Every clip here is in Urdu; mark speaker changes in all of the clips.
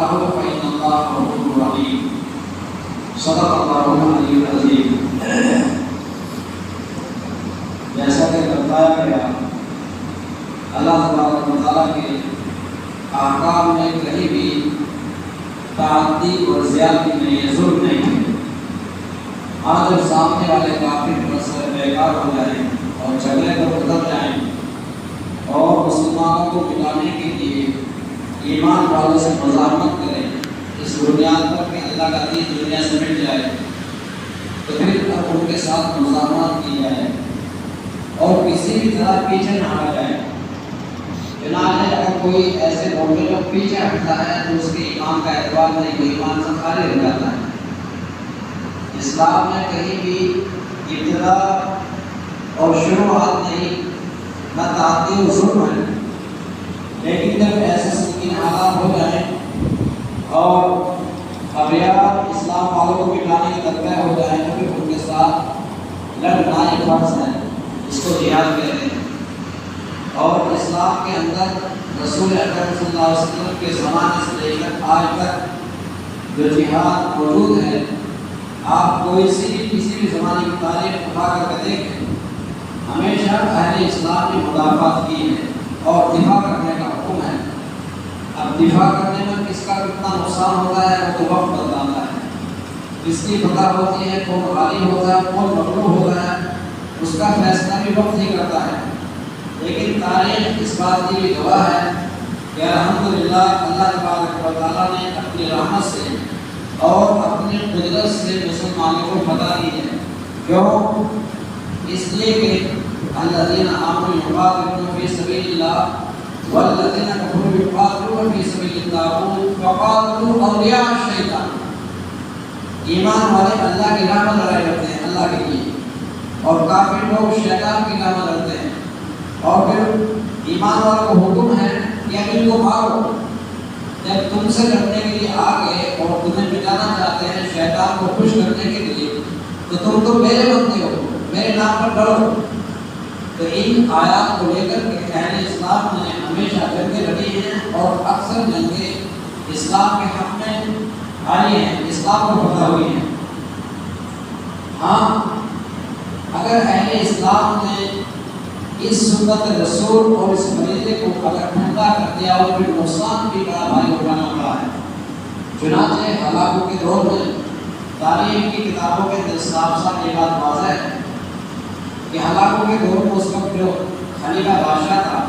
Speaker 1: تتقوا فإن الله غفور رحيم صدق اللہ العلی العظیم۔ جیسا کہ بتایا گیا اللہ تبارک و تعالیٰ کے احکام میں کہیں بھی تعدی اور زیادتی نہیں ہے، ظلم نہیں ہے۔ آج جب سامنے والے کافر پر بیکار ہو جائیں اور جھگڑے پر اتر جائیں اور مسلمانوں کو مٹانے کے لیے ایمان والوں سے مزاحمت کریں اس بنیاد پر کہ اللہ کا دین دنیا سے مٹ جائے، تو پھر اب ان کے ساتھ مزاحمت کی جائے اور کسی بھی طرح پیچھے نہ ہٹا جائے۔ چنانچہ اگر کوئی ایسے موقع جو پیچھے ہٹتا ہے تو اس کے ایمان کا اعتبار نہیں، کوئی ایمان سے خالی ہو جاتا ہے۔ اسلام میں کہیں بھی ابتدا اور شروعات نہیں، نہ تعدی و ظلم ہے، لیکن جب ایسے سنگین حالات ہو جائیں اور ابیار اسلام والوں کو مٹانے کے تک ہو جائیں تو پھر ان کے ساتھ لڑنا ایک فرض ہے، اس کو جہاد کہتے ہیں۔ اور اسلام کے اندر رسول اکرم صلی اللہ علیہ وسلم کے زمانے سے لے کر آج تک جو جہاد موجود ہے، آپ کوئی سی بھی کسی بھی زمانے کی تاریخ اٹھا کر کے دیکھیں، ہمیشہ اہل اسلام نے مدافعت کی ہے اور دفاع کرنے کا حکم ہے۔ اب دفاع کرنے میں کس کا کتنا نقصان ہوتا ہے وہ تو وقت بتاتا ہے، جس کی پتہ ہوتی ہے کون غالب ہوتا ہے کون مغلوب ہوتا ہے، اس کا فیصلہ بھی وقت ہی کرتا ہے۔ لیکن تاریخ اس بات کی بھی گواہ ہے کہ الحمدللہ اللہ تبارک و تعالیٰ نے اپنی رحمت سے اور اپنی قدرت سے مسلمانوں کو فتح دی ہے۔ کیوں؟ اس لیے کہ الذین آمنوا یقاتلون فی سبیل اللہ والذین کفروا یقاتلون فی سبیل الطاغوت فقاتلوا اولیاء الشیطان۔ ایمان والے اللہ کی راہ میں لڑائی کرتے ہیں اللہ کے لیے، اور کافر لوگ شیطان کی راہ میں لڑتے ہیں۔ اور پھر ایمان والوں کو حکم ہے کہ ان کو مارو۔ جب تم سے لڑنے کے لیے آ گئے اور تمہیں مٹانا چاہتے ہیں شیطان کو خوش کرنے کے لیے، تو تم تو میرے بندے ہو، میرے نام پر لڑو۔ تو ان آیات کو لے کر کے اہل اسلام نے ہمیشہ جنگیں لڑی ہیں اور اکثر جنگیں اسلام کے حق میں آئی ہیں، اسلام کو فتح ہوئی ہیں۔ ہاں، اگر اہل اسلام نے اس سنت رسول اور اس فریضے کو اگر ٹھنڈا کر دیا اور پھر نقصان بھی بڑا بھاری اٹھانا پڑا ہے۔ چنانچہ ہلاکوں کے دور میں تاریخ کی کتابوں کے اندر صاف صاف یہ بات واضح ہے کہ ہلاکوں کے دور میں اس وقت جو خلیفہ بادشاہ تھا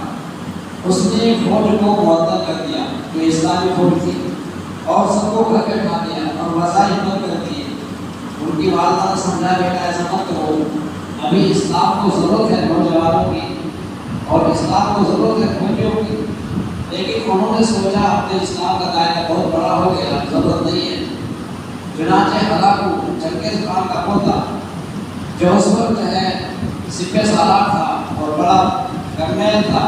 Speaker 1: اس نے فوج کو معطل کر دیا جو اسلامی فوج تھی، اور سب کو گھر پہ اٹھا دیا اور وسائل بند کر دیے۔ ان کی والدہ نے سمجھایا بیٹا ایسا مت کرو، ابھی اسلام کو ضرورت ہے نوجوانوں کی اور اسلام کو ضرورت ہے فوجیوں کی، لیکن انہوں نے سوچا اب اسلام کا دائرہ بہت بڑا ہو گیا، ضرورت نہیں ہے۔ چنانچہ ہلاکو چنگیز خان کا پوتا جو اس وقت جو ہے سپہ سالار تھا اور بڑا کرنیل تھا،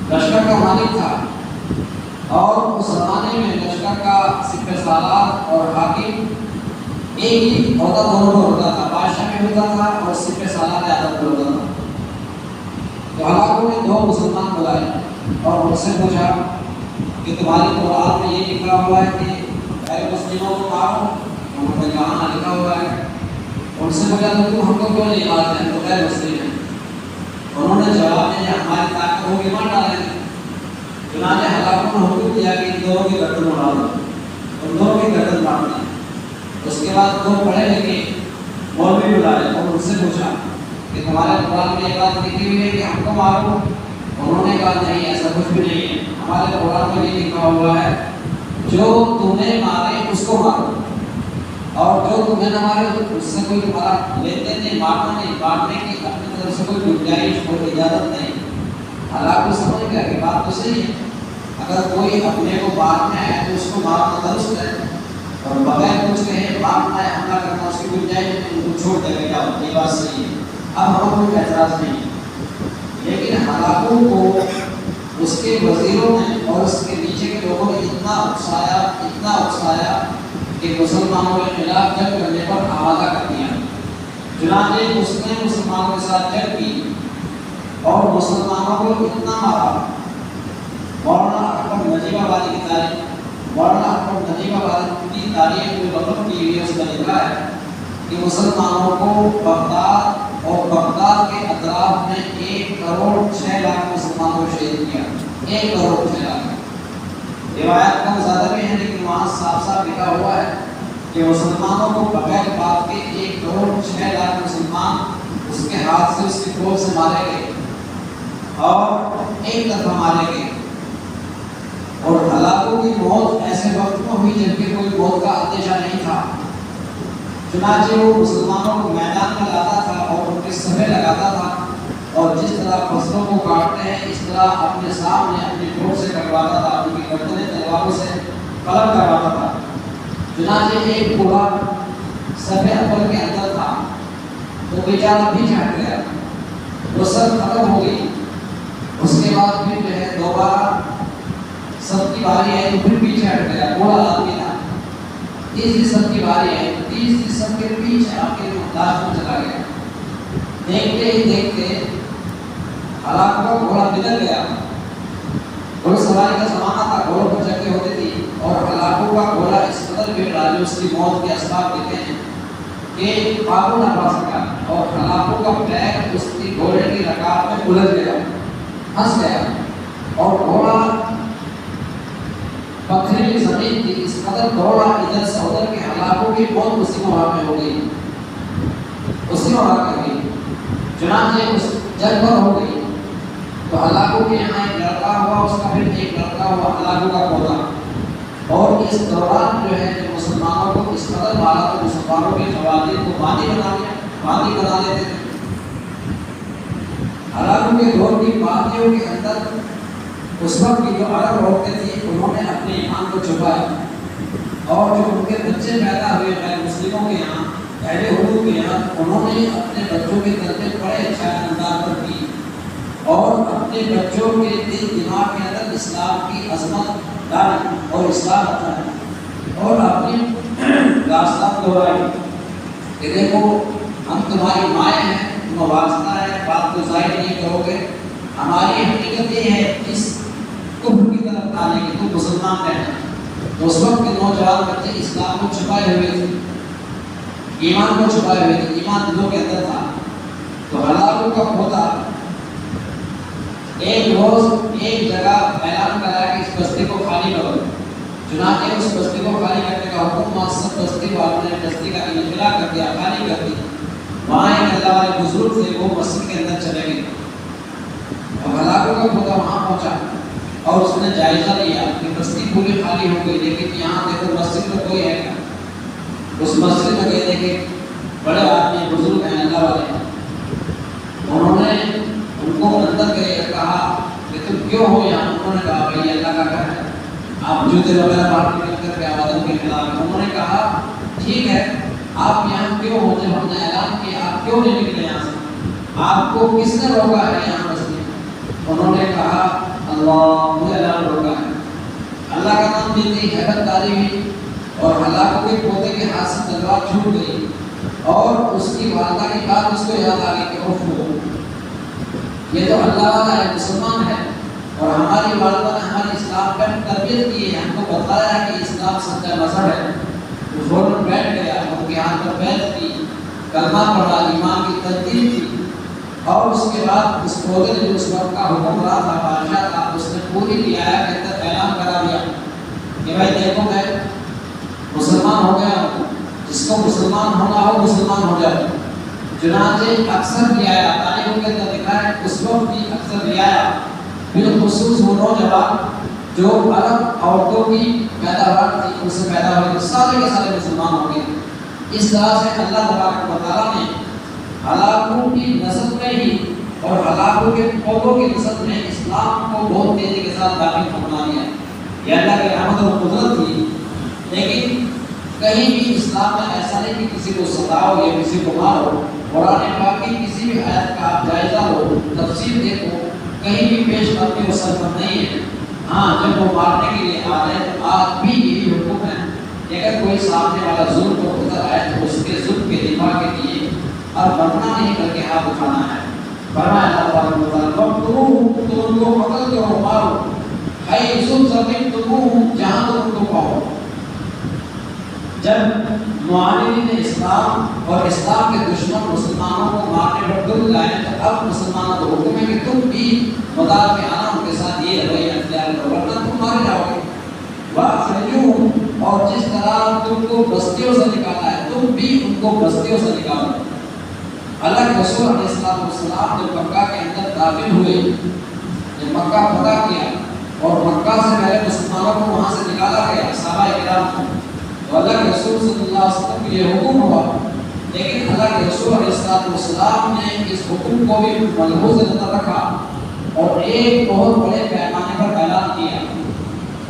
Speaker 1: لشکر کا مالک تھا، اور اس زمانے میں لشکر کا سپہ سالار اور حاکم ایک ہی عہدہ دونوں کو ہوتا تھا، بادشاہ بھی ہوتا تھا اور سپہ سالار عادت بھی ہوتا تھا۔ تو ہلاکو نے دو مسلمان بلائے اور ان سے پوچھا کہ تمہاری قرآن میں یہ لکھا ہوا ہے کہ اے مسلموں کو مارو؟ انہوں نے کہا ہاں لکھا ہوا ہے۔ ان سے پوچھا تو تم ہم کو کیوں نہیں مارتے ہیں؟ تو غیر مسلم ہیں۔ انہوں نے جواب میں ہماری طاقت ہوگی مار ڈالیں گے۔ چنانچہ ہلاکو نے حکم دیا کہ ان دونوں کی گردن اڑا دو، ان دونوں کی گردن کاٹ دی۔ اس کے بعد دو پڑھے لکھے مولوی بلائے اور ان سے پوچھا کہ تمہارے قرآن میں یہ بات لکھی ہوئی ہے کہ ہم کو مارو؟ انہوں نے کہا نہیں، ایسا کچھ بھی نہیں ہے، ہمارے قرآن میں یہ لکھا ہوا ہے جو تمہیں مارے اس کو مارو، اور جو تمہیں نہ مارے اس سے کوئی تمہارا لیتے نہیں، مارنا نہیں، بانٹنے کی اپنی طرف سے کوئی گنجائش کوئی اجازت نہیں۔ حالانکہ سمجھ گیا کہ بات تو صحیح ہے، اگر کوئی اپنے کو مارنا ہے تو اس کو مارنا درست ہے، اور بغیر کچھ کہے مارنا ہے حملہ کرنا اس کی گنجائش نہیں، ان کو چھوڑ دے گا، یہ بات صحیح ہے، اب ہم کوئی اعتراض نہیں۔ لیکن ہلاکوں کو اس کے وزیروں نے اور اس کے نیچے کے لوگوں نے اتنا اکسایا کہ مسلمانوں کے خلاف جنگ کرنے پر آمادہ کر دیا۔ چنانچہ اس نے مسلمانوں کے ساتھ جنگ کی اور مسلمانوں کو اتنا مارا۔ مولانا اکبر نجیب آبادی کی تاریخ، مولانا نجیب آباد کی تاریخ جو وقف کی ہوئی ہے اس میں لکھا ہے کہ مسلمانوں کو بغداد اور بغداد کے اطراف میں 1,06,00,000 مسلمانوں کو شہید کیا. 1,06,00,000. روایت کم زیادہ بھی ہے لیکن وہاں صاف صاف لکھا ہوا ہے کہ مسلمانوں کو بغیر باپ کے 1,06,00,000 مسلمان اس کے ہاتھ سے اس کی فوج سے مارے گئے اور ایک طرفہ مارے گئے. اور ہلاکوں کی موت ایسے وقت میں ہوئی جبکہ کوئی موت کا اندیشہ نہیں تھا. چنانچہ وہ مسلمانوں کو میدان میں لاتا تھا اور ان کے سبھے لگاتا تھا اور جس طرح فصلوں کو کاٹتے ہیں اس طرح اپنے سامنے اپنی ٹوٹ سے کٹواتا تھا, ان کی گردنیں تلواروں سے قلم کرواتا تھا. چنانچہ ایک بوڑھا سبھے اول کے اندر تھا تو بیچارہ بھی ہٹ گیا, وہ سب ختم ہو گئی. اس کے بعد پھر جو ہے دوبارہ سب کی باری آئی تو پھر پیچھے ہٹ گیا, بوڑھا آدمی تھا. تیسری سب کی باری آئی تو تیسری سب کے پیچھے آ کے لاش میں چلا گیا. دیکھتے ہی دیکھتے ہلاکوں کا گھوڑا بدل گیا. گھوڑ سواری کا زمانہ تھا, گھوڑوں پر جنگیں ہوتی تھی اور ہلاکوں کا گھوڑا اس قدر بگڑ رہا جو اس کی موت کے اسباب دیتے ہیں کہ قابو نہ پا سکا اور ہلاکوں کا پیر اس کی گھوڑے کی رکاب میں الجھ گیا, پھنس گیا اور گھوڑا پتھریلی زمین تھی اس قدر دوڑا ادھر سے ادھر کے ہلاکوں کی موت اسی موقع میں ہو گئی, اسی موقع کر گئی. چنانچہ اس جنگ پر ہو گئی تو ہلاکوں کے یہاں ایک لڑکا ہوا, اس کا پھر ایک لڑکا ہوا ہلاکوں کا پوتا. اور اس دوران جو ہے کہ مسلمانوں کو اس قدر مارا تو مسلمانوں کے خواتین کو باندھی بنا دیتے تھے. ہلاکوں کے دور کی باندیوں کے اندر اس وقت کی جو عرب عورتیں تھیں انہوں نے اپنے ایمان کو چھپایا اور جو ان کے بچے پیدا ہوئے غیر مسلموں کے یہاں اہل حدود کے یہاں انہوں نے اپنے بچوں کے تربیت بڑے اچھے انداز پر کی اور اپنے بچوں کے دل دماغ کے اندر اسلام کی عظمت ڈالی اور اسلام بتایا اور اپنی داستان دہرائی کہ دیکھو ہم تمہاری مائیں ہیں, تمہیں واسطہ ہے, بات کو ظاہر نہیں کرو گے. ہماری حقیقت یہ ہے اس کفر کی طرف آنے کی, تو مسلمان رہنا. تو اس وقت کے نوجوان بچے اسلام کو چھپائے ہوئے تھے, ایمان کو چھپائے ہوئے تھے, ایمان دلوں کے اندر تھا. تو ہلاکوں کا پوتا ایک روز ایک جگہ اعلان کرایا کہ اس بستی کو خالی کرو. چنانچہ اس بستی کو خالی کرنے کا حکم مقصد بستی والوں نے بستی کا انخلا کر دیا, خالی کر دی. وہاں ایک اللہ والے بزرگ تھے, وہ مسجد کے اندر چلے گئے اور ہلاکوں کا پوتا وہاں پہنچا اور اس نے جائزہ لیا کہ بستی پوری خالی ہو گئی لیکن یہاں دیکھو مسجد میں کوئی ہے کیا. اس مسجد میں گئے دیکھے بڑے آدمی بزرگ ہیں اللہ والے, انہوں نے ان کو اندر گئے کہا کہ تم کیوں ہو یہاں. انہوں نے کہا بھائی اللہ کا گھر ہے, آپ جوتے وغیرہ باہر نکل کر کے آوازوں کے خلاف. انہوں نے کہا ٹھیک ہے آپ یہاں کیوں ہو, جب ہم نے اعلان کیا آپ کیوں نہیں نکلے یہاں سے, آپ کو کس نے روکا ہے یہاں بستی. انہوں نے کہا اللہ مجھے اعلان روکا ہے. اللہ کا نام لیتے ہی حیرت تاری ہوئی اور ہلاکوں کے پوتے کے ہاتھ سے تلوار چھوٹ گئی اور اس کی والدہ کی بات اس کو یاد آ گئی کہ اوف یہ تو اللہ والا ہے, مسلمان ہے اور ہماری والدہ نے ہماری اسلام پر تربیت کی ہے, ہم کو بتایا ہے کہ اسلام سچا مذہب ہے. وہ فوراً بیٹھ گیا, ان کے ہاتھ پر بیعت کی, کلمہ پڑھا, ایمان کی تلقین کی اور اس کے بعد اس پودے نے جو اس وقت کا حکمران تھا, بادشاہ تھا, اس نے پوری رعایا کے اندر اعلان کرا دیا کہ بھائی دیکھو میں مسلمان ہو گیا ہوں, جس کو مسلمان ہونا ہو مسلمان ہو جائے. چنانچہ اکثر رعایا تاریخوں کے اندر لکھا ہے اس وقت بھی اکثر رعایا بالخصوص وہ نوجوان جو عرب عورتوں کی پیداوار تھی ان سے پیدا ہوئے تو سارے کے سارے مسلمان ہو گئے. اس طرح سے اللہ تبارک و تعالیٰ نے ہلاکوں کی نسل میں ہی اور ہلاکوں کے پودوں کی نسل میں اسلام کو بہت تیزی کے ساتھ داخل فرما دیا. یہ اللہ کے رحمت اور قدرت تھی, لیکن کہیں بھی اسلام میں ایسا نہیں کہ کسی کو ستاؤ یا کسی کو مارو. قرآن پاک کی کسی بھی آیت کا آپ جائزہ لو, تفسیر دیکھو, کہیں بھی پیش کرتے وہ سرفت نہیں ہے. ہاں جب وہ مارنے کے لیے آ رہے تو آج بھی یہی حکم ہے کہ اگر کوئی سامنے والا ظلم کو اتر آئے تو اس کے ظلم کے دفاع کے لیے اور مرنا نہیں کر کے ہاتھ اٹھانا ہے. فرمایا اللہ تبارک و تعالیٰ تو ان کو قتل کرو, مارو, حیث ثقفتموہم جہاں تم ان کو پاؤ. جب معاندین اسلام اور اسلام کے دشمن مسلمانوں کو مارنے پر تل جائیں تو اب مسلمانوں کو حکم ہے کہ تم بھی مدار میں آنا ان کے ساتھ یہ رویہ اختیار کرو ورنہ تم مارے جاؤ گے۔ وَأَخْرِجُوهُمْ، اور جس طرح تم کو بستیوں سے نکالا ہے تم بھی ان کو بستیوں سے نکالو۔ اللہ کے رسول علیہ السلام جب مکہ کے اندر داخل ہوئے، جب مکہ فتح کیا اور مکہ سے پہلے مسلمانوں کو وہاں سے نکالا گیا صحابہ کرام کو، تو اللہ کے رسول صلی اللہ علیہ وسلم کو یہ حکم ہوا، لیکن اللہ کے رسول علیہ السلام نے اس حکم کو بھی ملحوظ نظر رکھا اور ایک بہت بڑے پیمانے پر اعلان کیا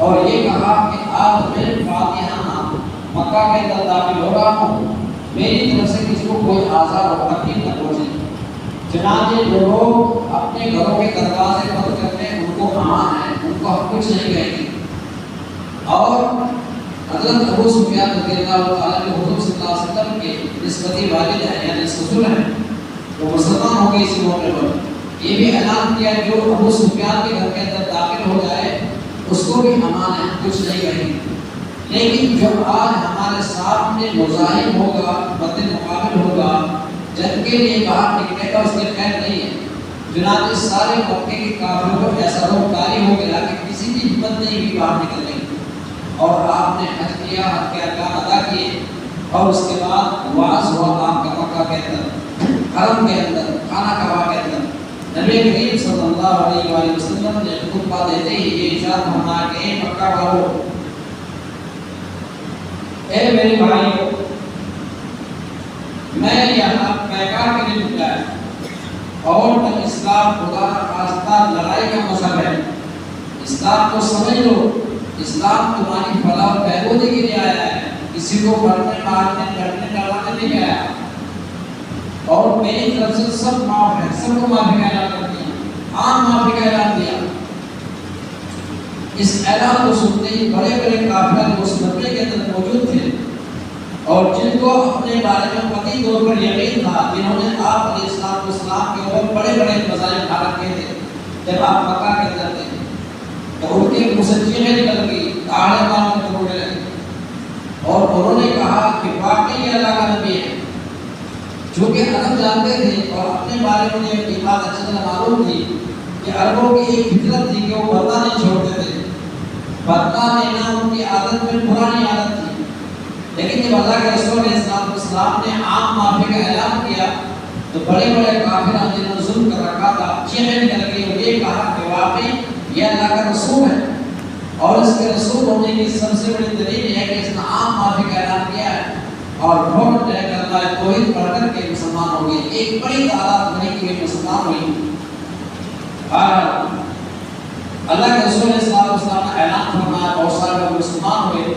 Speaker 1: اور یہ کہا کہ آج میں فاتحانہ مکہ کے اندر داخل ہو رہا ہوں، میری طرف سے کسی کو کوئی آزار اور تکلیف نہ پہنچے۔ چنانچہ جو لوگ اپنے گھروں کے دروازے بند کرتے ہیں ان کو امان ہے، ان کو ہم کچھ نہیں کہیں گے۔ اور حضرت ابو سفیان رضی اللہ تعالیٰ جو حضور صلی اللہ علیہ وسلم کے نسبتی والد ہیں یعنی سسر ہیں، وہ مسلمان ہو گئے اسی موقع پر۔ یہ بھی اعلان کیا جو ابو سفیان کے گھر کے اندر داخل ہو جائے اس کو بھی امان ہے، کچھ نہیں کہیں گے۔ لیکن جو آج ہمارے سامنے مظاہر ہوگا، مد مقابل ہوگا، جنگ کے لیے باہر نکلنے کا اس کے خیر نہیں ہے۔ چنانچہ سارے مکے کے کافروں کو ایسا روک طاری ہو گیا کہ کسی کی ہمت نہیں ہوئی باہر نکلنے کی، اور آپ نے حج کیا، حج کے ارکان ادا کیے اور اس کے بعد واز ہوا آپ کا مکہ کے اندر، حرم کے اندر، خانہ کعبہ کے اندر۔ نبی کریم صلی اللہ علیہ وآلہ وسلم نے خطبہ دیتے ہی یہ ارشاد فرمایا کہ اے مکہ والو، اے میرے بھائیو، میں یہاں پیغام کے لیے نکلا ہے اور اسلام خدا راستہ لڑائی کا مذہب ہے۔ اسلام کو سمجھ لو، اسلام تمہاری فلاح و بہبودی کے لیے آیا ہے، کسی کو مرنے مارنے لڑنے ڈرانے نہیں آیا، اور میری طرف سے سب معاف ہے، سب کو معافی کا اعلان کر دیا، عام معافی کا اعلان دیا۔ اس اعلان کو سنتے ہی بڑے بڑے کافر اس مکے کے اندر موجود تھے اور جن کو اپنے بارے میں قطعی طور پر یقین تھا، جنہوں نے آپ علیہ السلام کے اوپر بڑے بڑے مظالم اٹھا رکھے تھے جب آپ مکہ کے اندر تھے، تو ان کے مسجدیں نکل گئی، تاڑے مارنے توڑنے لگے اور انہوں نے کہا کہ واقعی یہ اللہ کا نبی ہے۔ چونکہ عرب جانتے تھے اور اپنے بارے میں یہ بات اچھی طرح معلوم تھی کہ عربوں کی ایک فطرت تھی کہ وہ پردہ نہیں چھوڑتے تھے، پردہ لینا ان کی عادت میں پرانی عادت تھی۔ لیکن جب اللہ کے رسول علیہ السلام نے عام معافی کا اعلان کیا تو بڑے بڑے کافران جنہوں نے ظلم کر رکھا تھا چیخیں نکل گئی اور یہ کہا کہ واقعی یہ اللہ کا رسول ہے، اور اس کے رسول ہونے کی سب سے بڑی دلیل ہے کہ اس نے عام معافی کا اعلان کیا ہے اور فوراً طے کرنا ہے توحید پڑھ کر کے مسلمان ہو گئے۔ ایک بڑی تعداد بنی کی مسلمان ہوئی۔ اللہ کے رسول علیہ السلام نے اعلان فرمایا، بہت سارے لوگ مسلمان ہوئے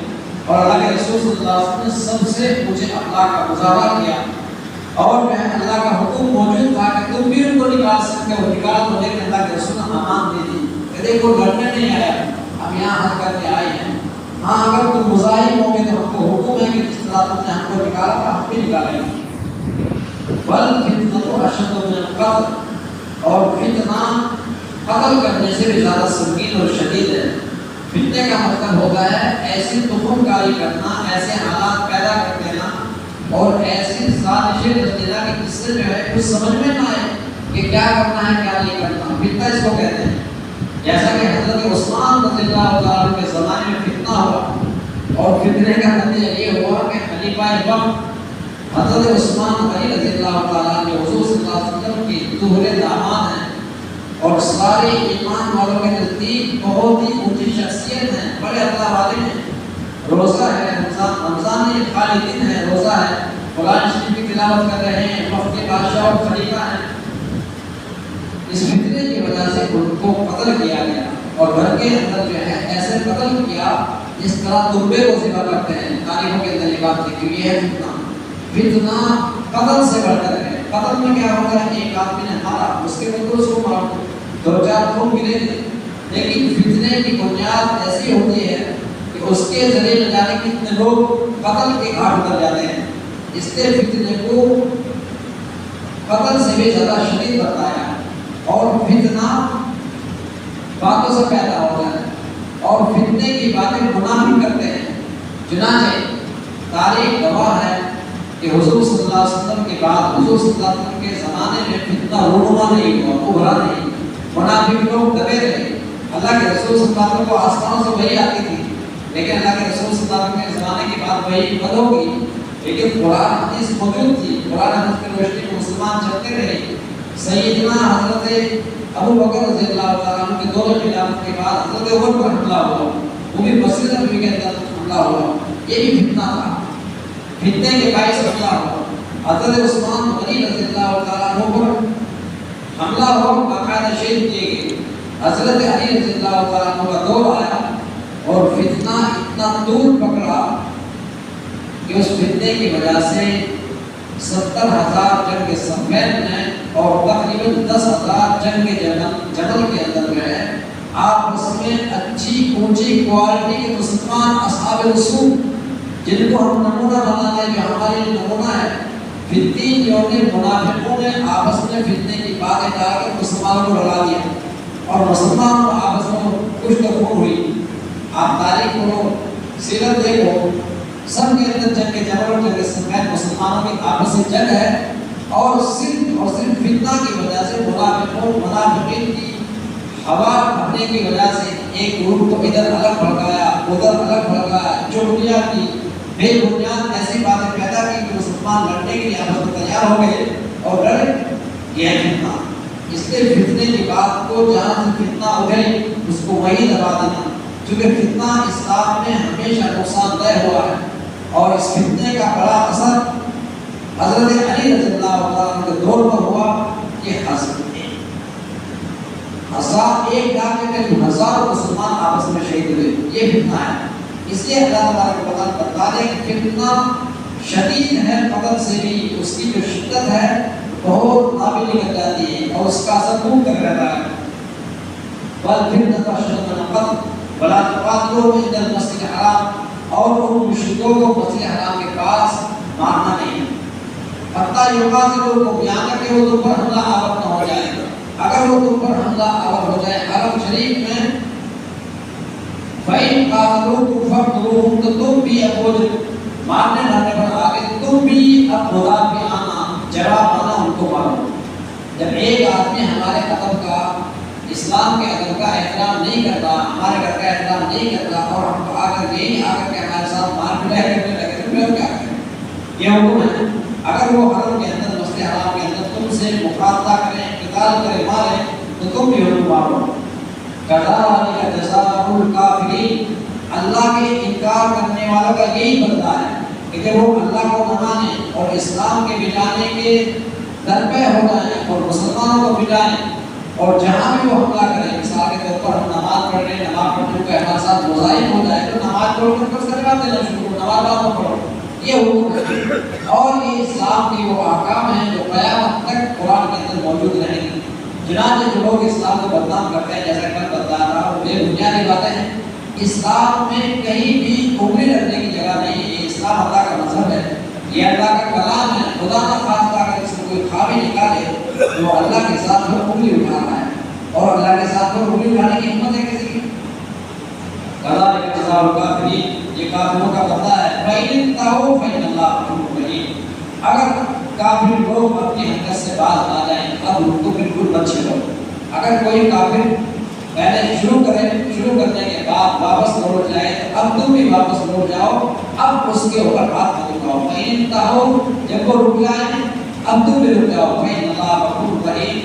Speaker 1: اور اللہ کے رسول صلی اللہ علیہ وسلم نے سب سے مجھے اخلاق کا مظاہرہ کیا اور میں اللہ کا حکم موجود تھا کہ تم بھی ان کو نکال سکتے ہو، نکال تو لیکن اللہ کے رسول نے امان دے دی کہ دیکھو لڑنے نہیں آیا، ہم یہاں حج کر کے آئے ہیں، ہاں اگر تم مظاہر ہو گے تو ہم کو حکم ہے کہ جس طرح تم نے ہم کو نکالا تھا ہم بھی نکالیں گے۔ بل فتنہ اشد من القتل، اور فتنہ قتل کرنے سے بھی زیادہ سنگین اور شدید ہے۔ فتنے کا مطلب ہوتا ہے ایسی تخم کاری کرنا، ایسے حالات پیدا کر دینا اور ایسی سازشیں رچ دینا کہ جس سے جو ہے کچھ سمجھ میں نہ آئے کہ کیا کرنا ہے کیا نہیں کرنا، فتنہ اس کو کہتے ہیں۔ جیسا کہ حضرت عثمان رضی اللہ عنہ کے زمانے میں فتنہ ہوا اور فتنے کا نتیجہ یہ ہوا کہ خلیفہ وقت حضرت عثمان علی رضی اللہ تعالیٰ جو حضور صلی اللہ علیہ وسلم کی دوہرے داماد ہیں اور سارے ایمان والوں کے نزدیک بہت ہی اونچی شخصیت ہیں، بڑے اللہ والے ہیں، روزہ ہے، رمضان میں خالی دن ہے، روزہ ہے، قرآن شریف کی تلاوت کر رہے ہیں، وقت کے بادشاہ اور خلیفہ ہیں۔ اس فتنے کی وجہ سے ان کو قتل کیا گیا اور گھر کے اندر جو ہے ایسے قتل کیا جس طرح دبے کو ذبح کرتے ہیں، تاریخوں کے اندر یہ بات لکھی ہوئی ہے۔ فتنہ قتل سے بڑھ کر ہے۔ قتل میں کیا ہوتا ہے، ایک آدمی نے مارا، اس کے بدلے اس کو مارا، دو چار لوگ ملے تھے، لیکن فتنے کی بنیاد ایسی ہوتی ہے کہ اس کے ذریعے نہ جانے کتنے لوگ قتل کے گھاٹ اتر جاتے ہیں۔ اس سے فتنے کو قتل سے بھی زیادہ شدید بتایا اور فتنہ باتوں سے پیدا ہوتا ہے اور فتنے کی باتیں گناہ بھی کرتے ہیں۔ چنانچہ تاریخ گواہ ہے کہ حضور صلی اللہ علیہ وسلم کے بعد حضور صلی اللہ علیہ وسلم کے زمانے میں فتنہ رونما نہیں ہوا، ابھرا نہیں، منافق لوگ دبے رہے۔ اللہ کے رسول صلی اللہ علیہ وسلم کو آسمانوں سے وحی آتی تھی، لیکن اللہ کے رسول صلی اللہ علیہ وسلم کے زمانے کے بعد وحی بند ہو گئی، لیکن قرآن حدیث موجود تھی، قرآن حدیث کی روشنی میں مسلمان چلتے رہے۔ سیدنا حضرت ابو بکر رضی اللہ تعالیٰ عنہ کے دونوں خلافت کے بعد حضرت عمر پر حملہ ہوا، وہ بھی مسجد نبوی کے اندر حملہ ہوا، یہ بھی فتنہ تھا، فتنے کے باعث حملہ ہوا۔ حضرت عثمان غنی رضی اللہ تعالیٰ عنہ پر حملہ ہوا، باقاعدہ شہید کیے گئے۔ حضرت علی رضی اللہ تعالیٰ عنہ کا دور آیا اور فتنہ اتنا طول پکڑا کہ اس فتنے کی وجہ سے 70,000 جنگ صفین میں اور تقریباً 10,000 جنگ جمل کے اندر جو ہے آپس میں اچھی اونچی کوالٹی کے مسلمان اصحاب رسول جن کو ہم نمونہ بناتے ہیں، جو ہمارے لیے نمونہ ہے، فتنی جو منافقوں نے آپس میں فتنے کی باتیں کہا کہ مسلمانوں کو لڑا دیا اور مسلمانوں آپس میں کچھ تو خون ہوئی۔ آپ تاریخ کو سیرت دیکھو، سب کے اندر جنگ جمل اور جنگ صفین مسلمانوں کی آپس میں جنگ ہے، اور صرف فتنہ کی وجہ سے منافقین کی ہوا بھرنے کی وجہ سے ایک گروپ کو ادھر الگ بھڑکایا، ادھر الگ بھڑکایا، چغلیاں کی، بے بنیاد ایسی باتیں پیدا کی کہ مسلمان لڑنے کے لیے آپس میں تیار ہو گئے اور لڑے۔ یہ فتنہ، اس لیے فتنے کی بات کو جہاں سے فتنہ اٹھے اس کو وہی دبا دینا، کیونکہ فتنہ اسلام میں ہمیشہ نقصان دہ ہوا ہے، اور اس فتنے کا بڑا اثر حضرت علی رضی اللہ عنہ کے دور پر ہوا کہ ایک ڈاکے کے قریب 1000 مسلمان آپس میں شہید ہوئے، یہ فتنہ ہے۔ اس لیے اللہ تعالیٰ کے قرآن بتا دے کہ فتنہ شدید ہے، قتل سے بھی اس کی جو شدت ہے بہت قابل کر جاتی ہے اور اس کا اثر خوب تک رہتا ہے۔ وَالْفِتْنَةُ أَشَدُّ مِنَ الْقَتْلِ وَلَا تُقَاتِلُوهُمْ عِندَ الْمَسْجِدِ الْحَرَامِ، اور ان مشرکوں کو مسجد حرام کے پاس مارنا نہیں، حتیٰ یقاتلوکم، یہاں تک کہ وہ تم پر حملہ آور نہ ہو جائے۔ اگر وہ تم پر حملہ آور ہو جائے حرم شریف میں، فَإِنْ قَاتَلُوكُمْ فَاقْتُلُوهُمْ، تو تم بھی اپوز مارنے لڑنے پر آگے تم بھی اب مدافعانہ جوابانہ ان کو مارو۔ جب ایک آدمی ہمارے ادب کا، اسلام کے ادب کا احترام نہیں کرتا، ہمارے گھر کا احترام نہیں کرتا اور ہم کو آ کر کے ہمارے ساتھ مار پٹائی کرنے لگے تو پھر کیا کریں؟ یہ حکم ہے۔ اگر وہ حرم کے اندر، مسجد حرام کے اندر تم سے مقابلہ کریں، قتال کریں، ماریں، تو تم بھی ان کو مارو۔ کذالک جزاء الکافرین، اللہ کے انکار کرنے والوں کا یہی بدلہ ہے کہ جب وہ اللہ کو نہ مانیں اور اسلام کے مٹانے کے درپے ہو جائیں اور مسلمانوں کو مٹائیں، اور جہاں بھی وہ حملہ کریں، مثال کے طور پر ہم نماز پڑھ رہے ہیں، نماز پڑھنے کو ہمارے ساتھ مظاہر ہو جائے تو نماز پڑھ کر فرض کلمات دینا شروع کرو، نماز بعد میں پڑھو، یہ حکم ہے۔ اور یہ اسلام کی وہ احکام ہیں جو قیامت تک قرآن کے اندر موجود رہیں گے۔ چنانچہ جو لوگ اسلام کو بدنام کرتے ہیں، جیسا کل بتایا تھا، وہ بے بنیادی باتیں ہیں۔ اسلام میں کہیں بھی انگلی رکھنے کی جگہ نہیں ہے، اسلام اللہ کا مذہب ہے، یہ اللہ کا کلام ہے۔ خدا نہ خواستہ اگر اس میں کوئی خامی نکالے تو اللہ کے ساتھ پھر انگلی اٹھا رہا ہے، اور اللہ کے ساتھ پھر انگلی اٹھانے کی ہمت ہے کسی کی؟ کذالک جزاء الکافرین، یہ کافروں کا بدلہ ہے۔ فَإِنِ انتَهُوا فَإِنَّ اللَّهَ غَفُورٌ رَحِيمٌ، اگر کافر لوگ اپنی حرکت سے باز آ جائیں اب ان کو بالکل مت چھیڑو۔ اگر کوئی کافر پہلے شروع کرنے کے بعد واپس لوٹ جائے تو اب تم بھی واپس لوٹ جاؤ، اب اس کے اوپر ہاتھ مت اٹھاؤ۔ فَإِنِ انتَهُوا، جب وہ رک جائیں اب تم بھی رک جاؤ۔ فَإِنَّ اللَّهَ غَفُورٌ رَحِيمٌ،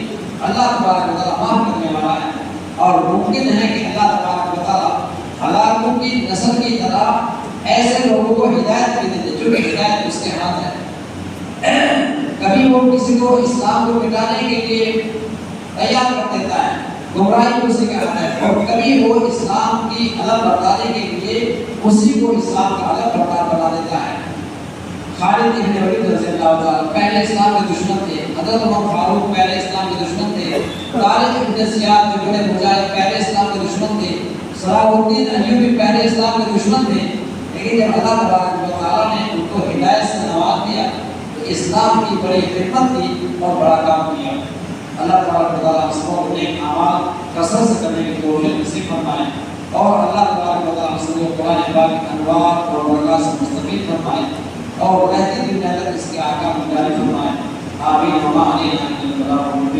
Speaker 1: اللہ تبارک و تعالیٰ معاف کرنے والا ہے۔ اور ممکن ہے کہ اللہ تبارک و تعالیٰ ہلاکوں کی نسل کی طرح ایسے لوگوں کو ہدایت بھی دیتے، چونکہ ہدایت اس کے ہاتھ ہے۔ کبھی وہ کسی کو اسلام کو مٹانے کے لیے تیار کر دیتا ہے، گمراہی کو سکھاتا ہے، اور کبھی وہ اسلام کی الگ بتانے کے لیے اسی کو اسلام کا الگ بتا دیتا ہے۔ خالد ابن ولید رضی اللہ تعالیٰ پہلے اسلام کے دشمن تھے، حضرت عمر فاروق پہلے اسلام کے دشمن تھے، طارق ابن زیاد جو بڑے مجاہد پہلے اسلام کے دشمن تھے، صلاح الدین ایوبی پہلے اسلام کے دشمن تھے، لیکن جب اللہ تبارک و تعالیٰ نے ان کو ہدایت سے نواز دیا تو اسلام کی بڑی خدمت کی اور بڑا کام کیا۔ اللہ تبارک و تعالیٰ ہم سب کو نیک اعمال کثرت سے کرنے کی توفیق نصیب فرمائے۔ اور اللہ تبارک و تعالیٰ سے قرآن پاک انوار اور برکات سے مستفید فرمائے اور رہتی دنیا تک اس کے احکام جاری فرمائے. آمین. وما علینا الا البلاغ.